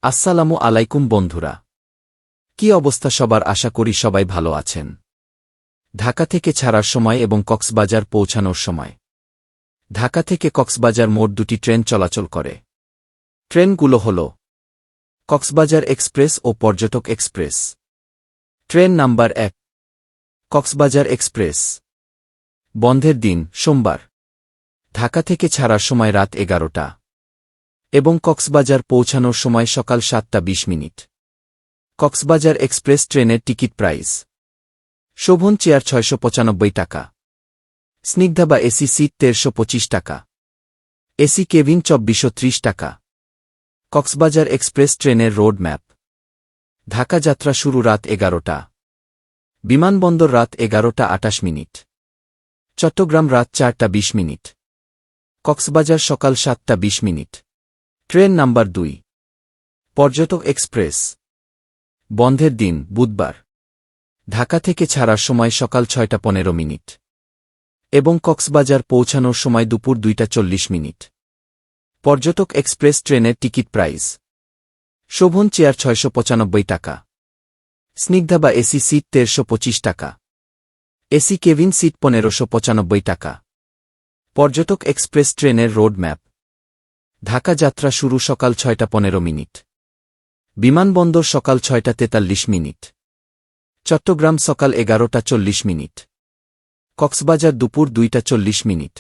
আসসালামু আলাইকুম বন্ধুরা। কি অবস্থা সবার? আশা করি সবাই ভালো আছেন। ঢাকা থেকে ছাড়ার সময় এবং কক্সবাজার পৌঁছানোর সময়। ঢাকা থেকে কক্সবাজার মোট দুটি ট্রেন চলাচল করে। ট্রেনগুলো হল কক্সবাজার এক্সপ্রেস ও পর্যটক express. Train number 1 Cox's Bazar express. বন্ধের দিন সোমবার। ঢাকা থেকে ছাড়ার সময় রাত 11টা এবং কক্সবাজার পৌঁছানোর সময় সকাল 7:20। কক্সবাজার এক্সপ্রেস ট্রেনের টিকিট প্রাইস: শোভন চেয়ার 695 টাকা, স্নিগ্ধা বা এসি সিট 1325 টাকা, এসি কেবিন 2430 টাকা। কক্সবাজার এক্সপ্রেস ট্রেনের রোড ম্যাপ: ঢাকা যাত্রা শুরু রাত 11টা, বিমানবন্দর রাত 11:28, চট্টগ্রাম রাত 4:20, কক্সবাজার সকাল 7:20। ট্রেন নাম্বার 2 পর্যটক এক্সপ্রেস। বন্ধের দিন বুধবার। ঢাকা থেকে ছাড়ার সময় সকাল 6:15 এবং কক্সবাজার পৌঁছানোর সময় দুপুর 2:40। পর্যটক এক্সপ্রেস ট্রেনের টিকিট প্রাইস: শোভন চেয়ার 695 টাকা, স্নিগ্ধা বা এসি সিট 1325 টাকা, এসি কেবিন সিট 1595 টাকা। পর্যটক এক্সপ্রেস ট্রেনের রোড ম্যাপ: ঢাকা যাত্রা শুরু সকাল 6:15, বিমানবন্দর সকাল 6:43, চট্টগ্রাম সকাল 11:40, কক্সবাজার দুপুর 2:40।